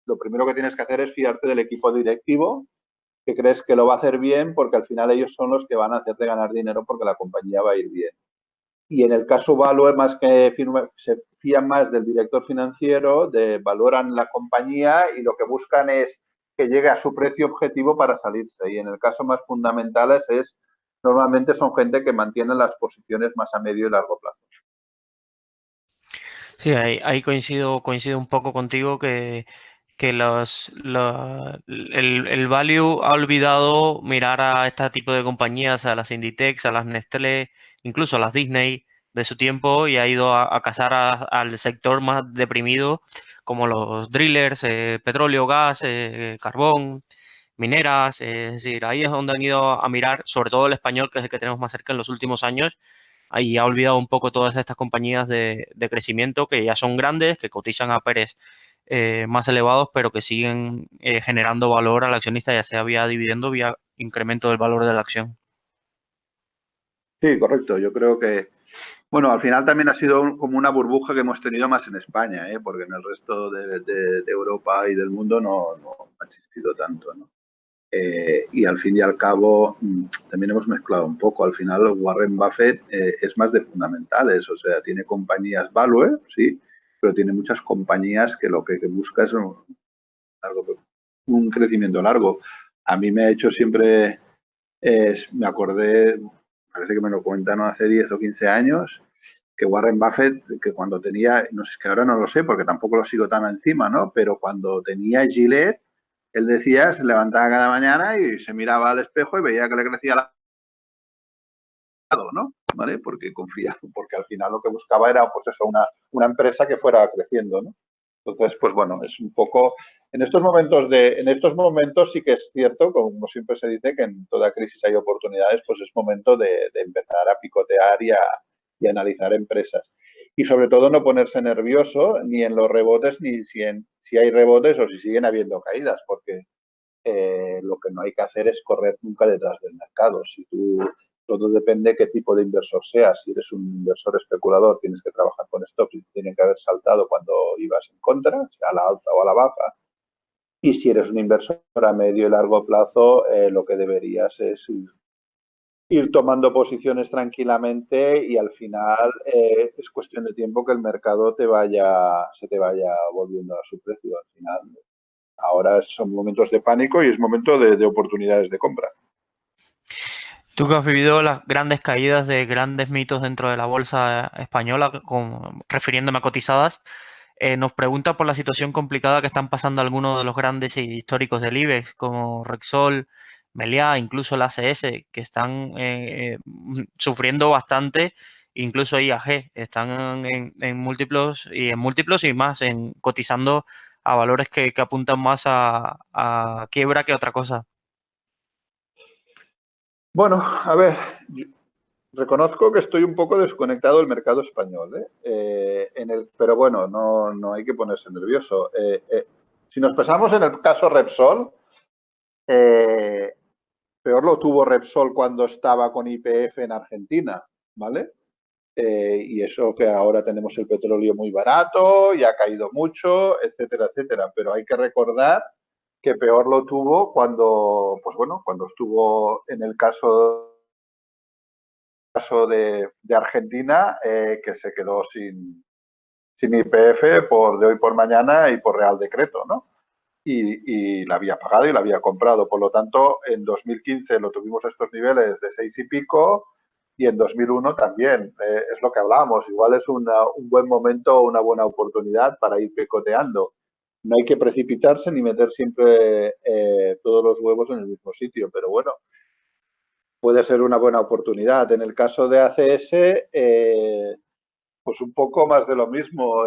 B: lo primero que tienes que hacer es fiarte del equipo directivo que crees que lo va a hacer bien porque al final ellos son los que van a hacerte ganar dinero porque la compañía va a ir bien. Y en el caso Value, más que se fían más del director financiero, valoran la compañía y lo que buscan es que llegue a su precio objetivo para salirse. Y en el caso más fundamentales normalmente son gente que mantiene las posiciones más a medio y largo plazo.
A: Sí, ahí coincido un poco contigo que el value ha olvidado mirar a este tipo de compañías, a las Inditex, a las Nestlé, incluso a las Disney de su tiempo y ha ido a cazar al sector más deprimido como los drillers, petróleo, gas, carbón mineras, es decir, ahí es donde han ido a mirar, sobre todo el español, que es el que tenemos más cerca en los últimos años, ahí ha olvidado un poco todas estas compañías de crecimiento que ya son grandes, que cotizan a PERs más elevados, pero que siguen generando valor al accionista, ya sea vía dividendo, vía incremento del valor de la acción.
B: Sí, correcto. Yo creo que, bueno, al final también ha sido como una burbuja que hemos tenido más en España, ¿eh? Porque en el resto de Europa y del mundo no ha existido tanto, ¿no? Y al fin y al cabo también hemos mezclado un poco. Al final Warren Buffett es más de fundamentales, o sea, tiene compañías value, sí, pero tiene muchas compañías que lo que busca es un crecimiento largo. A mí me ha hecho siempre, me acordé, parece que me lo cuentan, ¿no?, hace 10 o 15 años, que Warren Buffett, que cuando tenía, no sé, es que ahora no lo sé porque tampoco lo sigo tan encima, ¿no? Pero cuando tenía Gillette, él decía, se levantaba cada mañana y se miraba al espejo y veía que le crecía la, ¿no? ¿Vale? Porque confiaba, porque al final lo que buscaba era, pues eso, una empresa que fuera creciendo, ¿no? Entonces, pues bueno, es un poco, en estos momentos sí que es cierto, como siempre se dice, que en toda crisis hay oportunidades, pues es momento de empezar a picotear y analizar empresas. Y sobre todo no ponerse nervioso ni en los rebotes, ni si hay rebotes o si siguen habiendo caídas, porque lo que no hay que hacer es correr nunca detrás del mercado. Si tú, todo depende de qué tipo de inversor seas. Si eres un inversor especulador, tienes que trabajar con stops y tienen que haber saltado cuando ibas en contra, sea a la alta o a la baja. Y si eres un inversor a medio y largo plazo, lo que deberías es ir tomando posiciones tranquilamente y al final es cuestión de tiempo que el mercado se te vaya volviendo a su precio. Al final, ahora son momentos de pánico y es momento de oportunidades de compra.
A: Tú que has vivido las grandes caídas de grandes mitos dentro de la bolsa española, refiriéndome a cotizadas, nos pregunta por la situación complicada que están pasando algunos de los grandes y históricos del IBEX, como Repsol, Meliá, incluso la ACS, que están sufriendo bastante, incluso IAG, están en múltiplos y más, en cotizando a valores que apuntan más a quiebra que otra cosa.
B: Bueno, a ver, reconozco que estoy un poco desconectado del mercado español, ¿eh? Pero bueno, no hay que ponerse nervioso. Si nos pasamos en el caso Repsol, eh, peor lo tuvo Repsol cuando estaba con YPF en Argentina, ¿vale? Y eso que ahora tenemos el petróleo muy barato y ha caído mucho, etcétera, etcétera. Pero hay que recordar que peor lo tuvo cuando, pues bueno, cuando estuvo en el caso de Argentina, que se quedó sin IPF por de hoy por mañana y por Real Decreto, ¿no? Y la había pagado y la había comprado. Por lo tanto, en 2015 lo tuvimos a estos niveles de 6 y pico y en 2001 también. Es lo que hablábamos. Igual es un buen momento o una buena oportunidad para ir picoteando. No hay que precipitarse ni meter siempre todos los huevos en el mismo sitio, pero bueno, puede ser una buena oportunidad. En el caso de ACS, pues un poco más de lo mismo.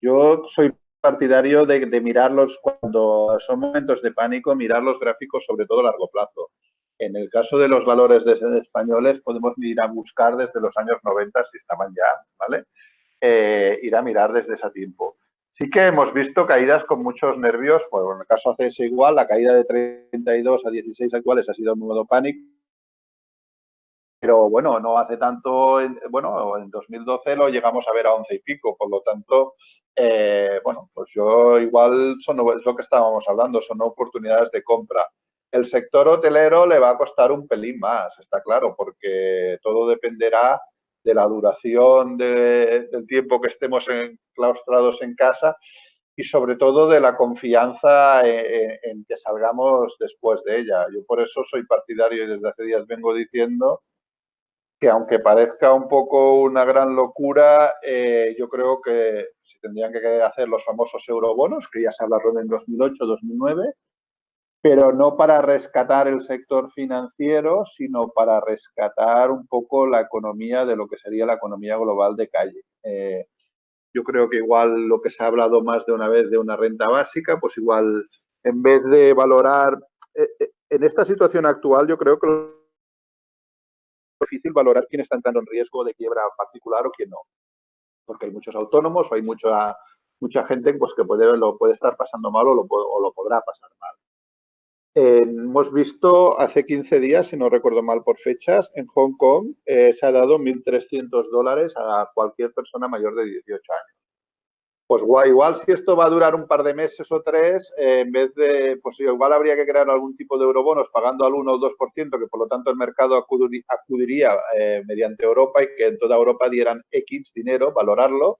B: Yo soy partidario de mirarlos cuando son momentos de pánico, mirar los gráficos sobre todo a largo plazo. En el caso de los valores de españoles, podemos ir a buscar desde los años 90 si estaban ya, ¿vale? Ir a mirar desde ese tiempo. Sí que hemos visto caídas con muchos nervios, bueno, en el caso ACS igual, la caída de 32 a 16 actuales ha sido en modo pánico, pero bueno, no hace tanto, bueno, en 2012 lo llegamos a ver a 11 y pico, por lo tanto, bueno, pues yo igual es lo que estábamos hablando, son oportunidades de compra. El sector hotelero le va a costar un pelín más, está claro, porque todo dependerá de la duración del tiempo que estemos claustrados en casa y sobre todo de la confianza en que salgamos después de ella. Yo por eso soy partidario y desde hace días vengo diciendo que aunque parezca un poco una gran locura, yo creo que se tendrían que hacer los famosos eurobonos, que ya se hablaron en 2008, 2009, pero no para rescatar el sector financiero, sino para rescatar un poco la economía de lo que sería la economía global de calle. Yo creo que igual lo que se ha hablado más de una vez de una renta básica, pues igual en vez de valorar. En esta situación actual yo creo que es difícil valorar quién está entrando en riesgo de quiebra particular o quién no, porque hay muchos autónomos o hay mucha gente pues, que lo puede estar pasando mal o lo podrá pasar mal. Hemos visto hace 15 días, si no recuerdo mal por fechas, en Hong Kong se ha dado $1.300 a cualquier persona mayor de 18 años. Pues igual si esto va a durar un par de meses o tres, en vez de, pues igual habría que crear algún tipo de eurobonos pagando al 1 o 2%, que por lo tanto el mercado acudiría mediante Europa y que en toda Europa dieran X dinero, valorarlo,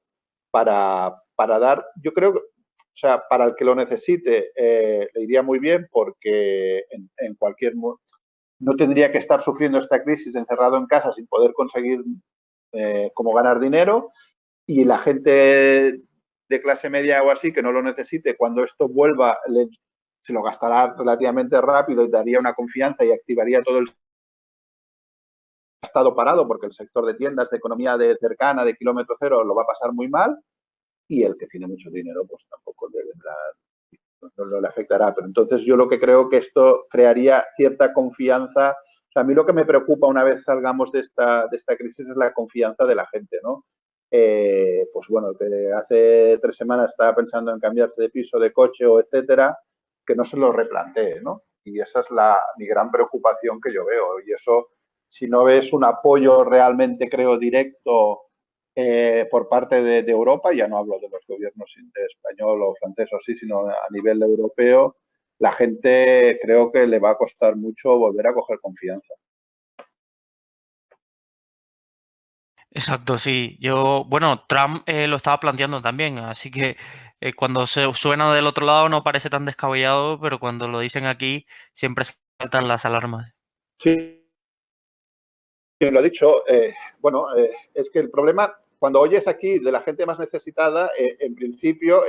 B: para dar, yo creo que, o sea, para el que lo necesite le iría muy bien porque en cualquier no tendría que estar sufriendo esta crisis encerrado en casa sin poder conseguir cómo ganar dinero, y la gente de clase media o así que no lo necesite, cuando esto vuelva se lo gastará relativamente rápido y daría una confianza y activaría todo el estado parado, porque el sector de tiendas, de economía de cercana, de kilómetro cero, lo va a pasar muy mal, y el que tiene mucho dinero pues tampoco no le afectará. Pero entonces yo lo que creo que esto crearía cierta confianza. O sea, a mí lo que me preocupa una vez salgamos de esta crisis es la confianza de la gente, ¿no? Pues bueno, que hace 3 semanas estaba pensando en cambiarse de piso, de coche o etcétera, que no se lo replantee, ¿no? Y esa es mi gran preocupación que yo veo. Y eso, si no ves un apoyo realmente, creo, directo por parte de Europa, ya no hablo de los gobiernos de español o francés o así, sino a nivel europeo, la gente creo que le va a costar mucho volver a coger confianza.
A: Exacto, sí. Bueno, Trump lo estaba planteando también, así que cuando se suena del otro lado no parece tan descabellado, pero cuando lo dicen aquí siempre saltan las alarmas.
B: Sí, lo ha dicho. Bueno, es que el problema, cuando oyes aquí de la gente más necesitada, en principio,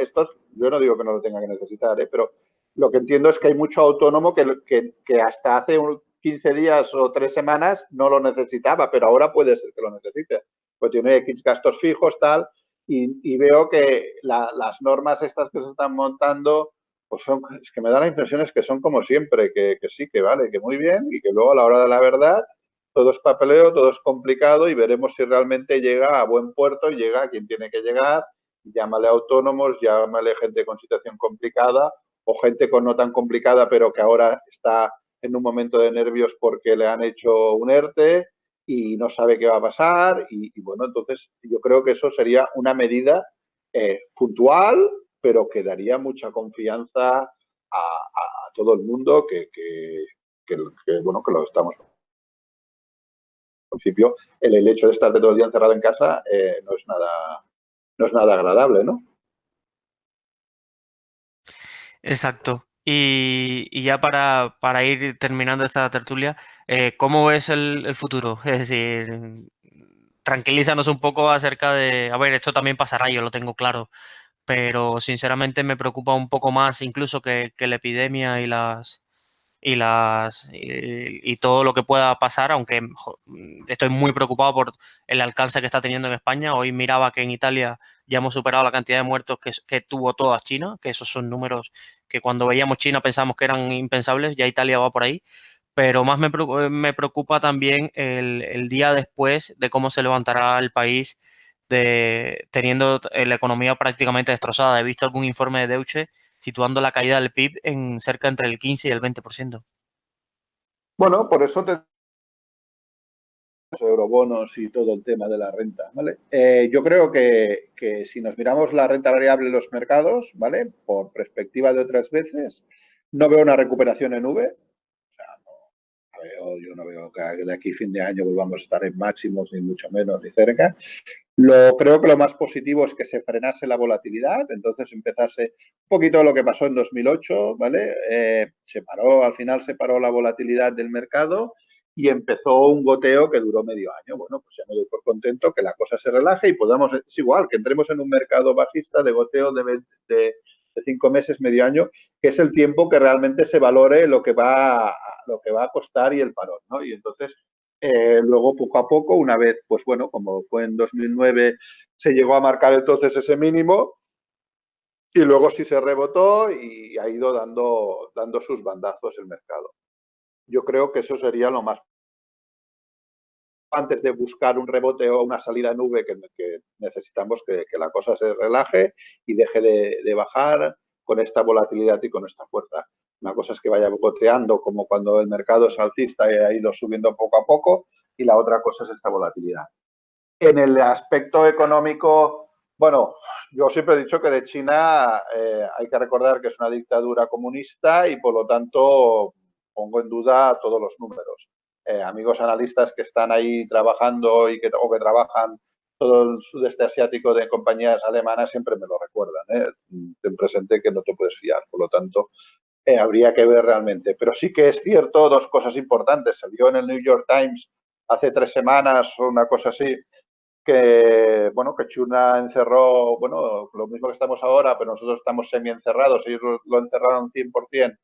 B: yo no digo que no lo tenga que necesitar, pero lo que entiendo es que hay mucho autónomo que hasta hace 15 días o 3 semanas no lo necesitaba, pero ahora puede ser que lo necesite. Pues tiene X gastos fijos, tal, y veo que las normas estas que se están montando, pues es que me da la impresión es que son como siempre, que sí, que vale, que muy bien, y que luego a la hora de la verdad todo es papeleo, todo es complicado, y veremos si realmente llega a buen puerto y llega a quien tiene que llegar. Llámale autónomos, llámale gente con situación complicada o gente con no tan complicada, pero que ahora está en un momento de nervios porque le han hecho un ERTE y no sabe qué va a pasar. Y bueno, entonces yo creo que eso sería una medida puntual, pero que daría mucha confianza a todo el mundo bueno, que lo estamos principio, el hecho de estar todo el día encerrado en casa no es nada agradable, ¿no?
A: Exacto. Y ya para ir terminando esta tertulia, ¿cómo ves el futuro? Es decir, tranquilízanos un poco acerca de, a ver, esto también pasará, yo lo tengo claro, pero sinceramente me preocupa un poco más incluso que la epidemia y todo lo que pueda pasar, aunque estoy muy preocupado por el alcance que está teniendo en España. Hoy miraba que en Italia ya hemos superado la cantidad de muertos que tuvo toda China, que esos son números que cuando veíamos China pensábamos que eran impensables, ya Italia va por ahí. Pero más me preocupa también el día después de cómo se levantará el país teniendo la economía prácticamente destrozada. He visto algún informe de Deutsche situando la caída del PIB en cerca entre el 15 y el 20%.
B: Bueno, por eso eurobonos y todo el tema de la renta, ¿vale? Yo creo que si nos miramos la renta variable en los mercados, ¿vale? Por perspectiva de otras veces, no veo una recuperación en V. O sea, yo no veo que de aquí a fin de año volvamos a estar en máximos, ni mucho menos, ni cerca. Creo que lo más positivo es que se frenase la volatilidad, entonces empezase un poquito lo que pasó en 2008, ¿vale? Al final se paró la volatilidad del mercado y empezó un goteo que duró medio año. Bueno, pues ya me doy por contento que la cosa se relaje y es igual, que entremos en un mercado bajista de goteo de 5 meses, medio año, que es el tiempo que realmente se valore lo que va a costar y el parón, ¿no? Y entonces luego, poco a poco, una vez, pues bueno, como fue en 2009, se llegó a marcar entonces ese mínimo, y luego sí se rebotó y ha ido dando sus bandazos el mercado. Yo creo que eso sería lo más antes de buscar un rebote o una salida en V que necesitamos que la cosa se relaje y deje de bajar con esta volatilidad y con esta fuerza. Una cosa es que vaya boteando como cuando el mercado es alcista y ha ido subiendo poco a poco y la otra cosa es esta volatilidad. En el aspecto económico, bueno, yo siempre he dicho que de China hay que recordar que es una dictadura comunista y por lo tanto pongo en duda todos los números. Amigos analistas que están ahí trabajando y que trabajan todo el sudeste asiático de compañías alemanas siempre me lo recuerdan. Ten presente que no te puedes fiar, por lo tanto habría que ver realmente. Pero sí que es cierto dos cosas importantes. Salió en el New York Times hace 3 semanas o una cosa así que, bueno, que China encerró, bueno, lo mismo que estamos ahora, pero nosotros estamos semi-encerrados, ellos lo encerraron 100%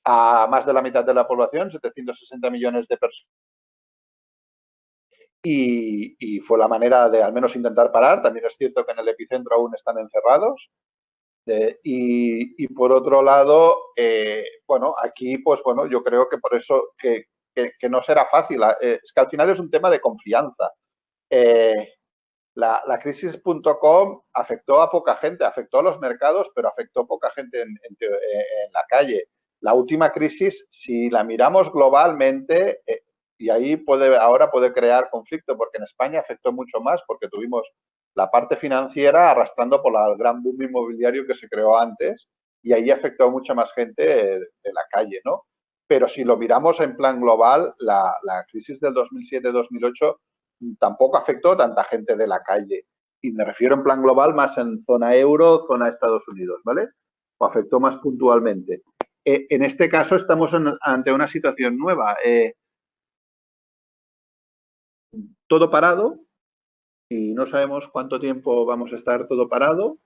B: a más de la mitad de la población, 760 millones de personas. Y fue la manera de al menos intentar parar. También es cierto que en el epicentro aún están encerrados. Y por otro lado, bueno, aquí, pues bueno, yo creo que por eso que no será fácil. Es que al final es un tema de confianza. La crisis.com afectó a poca gente, afectó a los mercados, pero afectó a poca gente en la calle. La última crisis, si la miramos globalmente, y ahí ahora puede crear conflicto, porque en España afectó mucho más, porque tuvimos la parte financiera arrastrando por el gran boom inmobiliario que se creó antes, y ahí afectó a mucha más gente de la calle, ¿no? Pero si lo miramos en plan global, la crisis del 2007-2008 tampoco afectó a tanta gente de la calle. Y me refiero en plan global más en zona euro, zona Estados Unidos, ¿vale? O afectó más puntualmente. En este caso estamos ante una situación nueva. Todo parado y no sabemos cuánto tiempo vamos a estar todo parado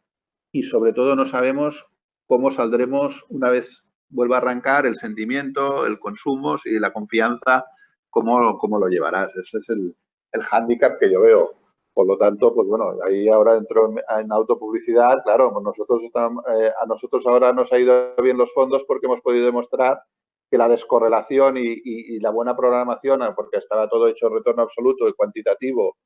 B: y sobre todo no sabemos cómo saldremos una vez vuelva a arrancar el sentimiento, el consumo y la confianza, cómo lo llevarás. Ese es el hándicap que yo veo. Por lo tanto, pues bueno, ahí ahora entro en autopublicidad. Claro, pues a nosotros ahora nos ha ido bien los fondos porque hemos podido demostrar que la descorrelación y la buena programación, porque estaba todo hecho retorno absoluto y cuantitativo,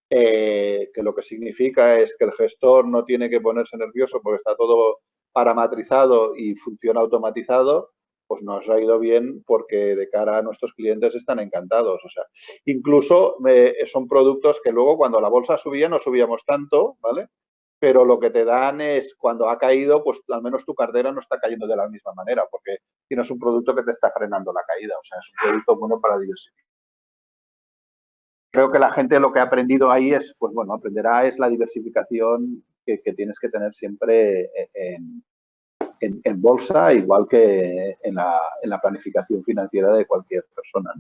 B: que lo que significa es que el gestor no tiene que ponerse nervioso porque está todo parametrizado y funciona automatizado, pues nos ha ido bien porque de cara a nuestros clientes están encantados. O sea, incluso son productos que luego cuando la bolsa subía no subíamos tanto, ¿vale? Pero lo que te dan es cuando ha caído, pues al menos tu cartera no está cayendo de la misma manera porque tienes un producto que te está frenando la caída. O sea, es un producto bueno para diversificar. Creo que la gente lo que ha aprendido ahí es, pues bueno, aprenderá es la diversificación que tienes que tener siempre en bolsa, igual que en la planificación financiera de cualquier persona.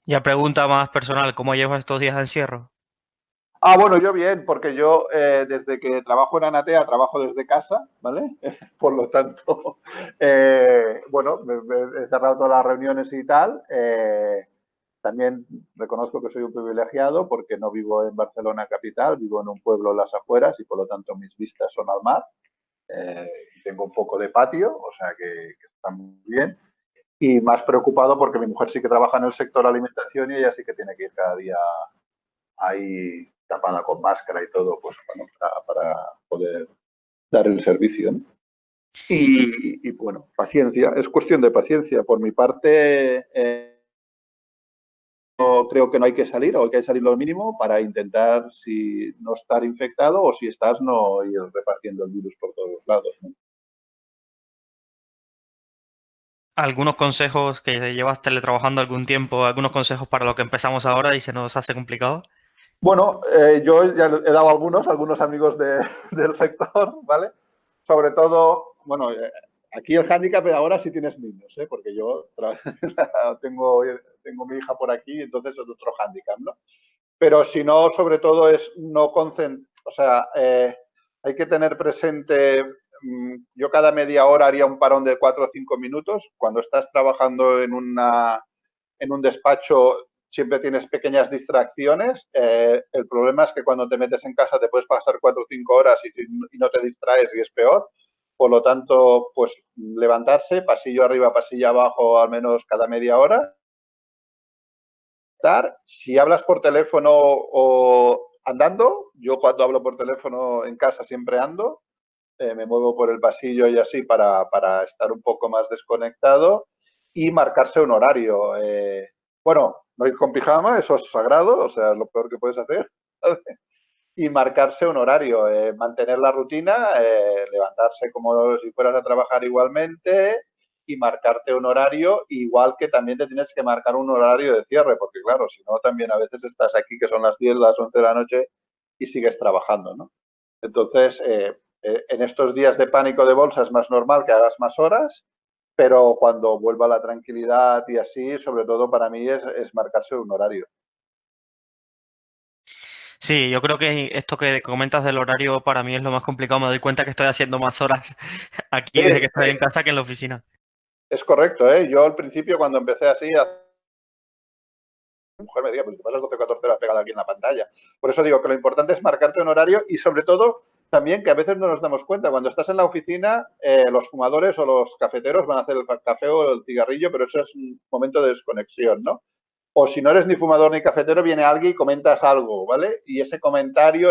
A: Ya pregunta más personal, ¿cómo llevas estos días de encierro?
B: Bueno, yo bien, porque yo desde que trabajo en Anatea trabajo desde casa, ¿vale? Por lo tanto, bueno, me he cerrado todas las reuniones y tal. También reconozco que soy un privilegiado porque no vivo en Barcelona capital, vivo en un pueblo en las afueras y por lo tanto mis vistas son al mar. Tengo un poco de patio, o sea que está muy bien. Y más preocupado porque mi mujer sí que trabaja en el sector alimentación y ella sí que tiene que ir cada día ahí tapada con máscara y todo, pues bueno, para poder dar el servicio, ¿no? Y, bueno, paciencia, es cuestión de paciencia. Por mi parte, no creo que no hay que salir o hay que salir lo mínimo para intentar si no estar infectado o si estás no ir repartiendo el virus por todos los lados, ¿no?
A: Algunos consejos que llevas teletrabajando algún tiempo, algunos consejos para lo que empezamos ahora y se nos hace complicado.
B: Bueno, yo ya he dado algunos amigos del sector, ¿vale? Sobre todo, bueno, aquí el hándicap ahora sí tienes niños, ¿eh? Porque yo tengo mi hija por aquí, entonces es otro hándicap, ¿no? Pero si no, sobre todo es no concentrar, o sea, hay que tener presente, yo cada media hora haría un parón de 4 o 5 minutos. Cuando estás trabajando en un despacho, siempre tienes pequeñas distracciones. El problema es que cuando te metes en casa te puedes pasar 4 o 5 horas y no te distraes y es peor. Por lo tanto, pues levantarse, pasillo arriba, pasillo abajo, al menos cada media hora. Si hablas por teléfono o andando, yo cuando hablo por teléfono en casa siempre ando, me muevo por el pasillo y así para estar un poco más desconectado y marcarse un horario. Bueno, no ir con pijama, eso es sagrado, o sea, es lo peor que puedes hacer. Y marcarse un horario, mantener la rutina, levantarse como si fueras a trabajar igualmente y marcarte un horario, igual que también te tienes que marcar un horario de cierre, porque claro, si no, también a veces estás aquí que son las 10, las 11 de la noche y sigues trabajando, ¿no? Entonces, en estos días de pánico de bolsa es más normal que hagas más horas, pero cuando vuelva la tranquilidad y así, sobre todo para mí es marcarse un horario.
A: Sí, yo creo que esto que comentas del horario para mí es lo más complicado. Me doy cuenta que estoy haciendo más horas aquí
B: Sí,
A: desde que estoy en casa que en la oficina.
B: es correcto, ¿eh? Yo al principio cuando empecé así, mi mujer me decía, pues te pasas 12 o 14 horas pegada aquí en la pantalla. Por eso digo que lo importante es marcarte un horario y sobre todo también que a veces no nos damos cuenta. Cuando estás en la oficina, los fumadores o los cafeteros van a hacer el café o el cigarrillo, pero eso es un momento de desconexión, ¿no? O si no eres ni fumador ni cafetero, viene alguien y comentas algo, ¿vale? Y ese comentario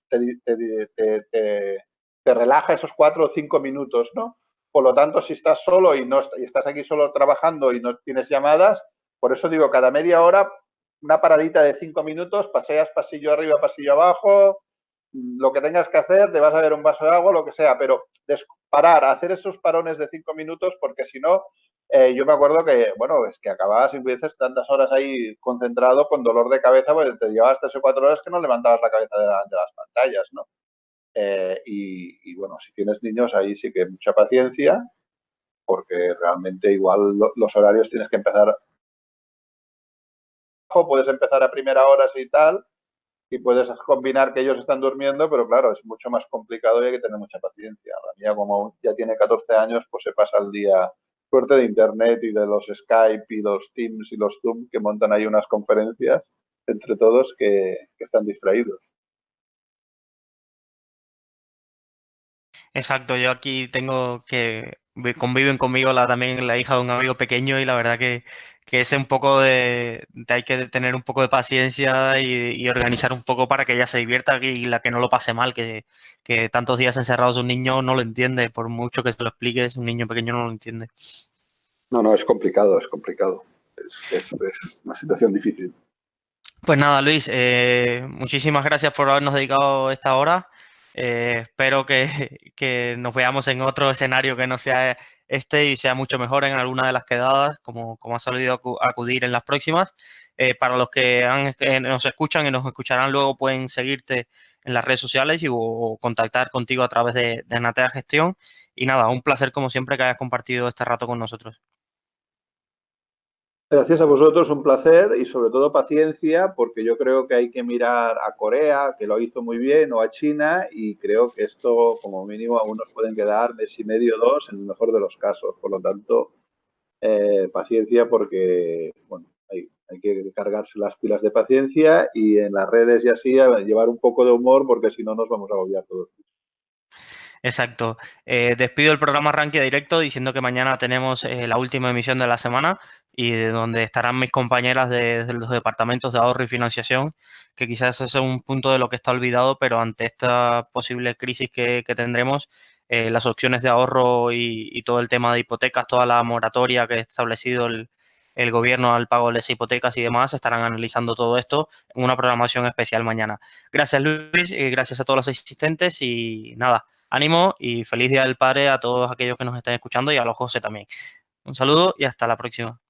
B: te, te relaja esos 4 o 5 minutos, ¿no? Por lo tanto, si estás solo y estás aquí solo trabajando y no tienes llamadas, por eso digo, cada media hora, una paradita de 5 minutos, paseas pasillo arriba, pasillo abajo, lo que tengas que hacer, te vas a ver un vaso de agua, lo que sea, pero parar, hacer esos parones de 5 minutos, porque si no, yo me acuerdo que, bueno, es que acababas y veces tantas horas ahí concentrado con dolor de cabeza, porque te llevabas 3 o 4 horas que no levantabas la cabeza de las pantallas, ¿no? Y bueno, si tienes niños, ahí sí que mucha paciencia, porque realmente igual los horarios tienes que empezar, puedes empezar a primera hora y tal, y puedes combinar que ellos están durmiendo, pero claro, es mucho más complicado y hay que tener mucha paciencia. La mía, como ya tiene 14 años, pues se pasa el día, suerte de internet y de los Skype y los Teams y los Zoom que montan ahí unas conferencias entre todos que están distraídos.
A: Exacto, yo aquí tengo que conviven conmigo también la hija de un amigo pequeño y la verdad que ese un poco hay que tener un poco de paciencia y organizar un poco para que ella se divierta y la que no lo pase mal, que tantos días encerrados un niño no lo entiende, por mucho que se lo expliques, un niño pequeño no lo entiende.
B: No, no, es complicado, es complicado. Es una situación difícil.
A: Pues nada, Luis, muchísimas gracias por habernos dedicado esta hora. Espero que nos veamos en otro escenario que no sea este y sea mucho mejor en alguna de las quedadas, como ha solido acudir en las próximas. Para los que nos escuchan y nos escucharán luego, pueden seguirte en las redes sociales o contactar contigo a través de Natea Gestión. Y nada, un placer como siempre que hayas compartido este rato con nosotros.
B: Gracias a vosotros, un placer y sobre todo paciencia, porque yo creo que hay que mirar a Corea, que lo hizo muy bien, o a China, y creo que esto, como mínimo, aún nos pueden quedar mes y medio, dos, en el mejor de los casos. Por lo tanto, paciencia porque, bueno, hay que cargarse las pilas de paciencia y en las redes y así llevar un poco de humor, porque si no nos vamos a agobiar todos.
A: Exacto. Despido el programa Rankia Directo diciendo que mañana tenemos la última emisión de la semana y de donde estarán mis compañeras de los departamentos de ahorro y financiación, que quizás ese es un punto de lo que está olvidado, pero ante esta posible crisis que tendremos, las opciones de ahorro y todo el tema de hipotecas, toda la moratoria que ha establecido el gobierno al pago de las hipotecas y demás, estarán analizando todo esto en una programación especial mañana. Gracias, Luis, y gracias a todos los asistentes y nada. Ánimo y feliz Día del Padre a todos aquellos que nos estén escuchando y a los José también. Un saludo y hasta la próxima.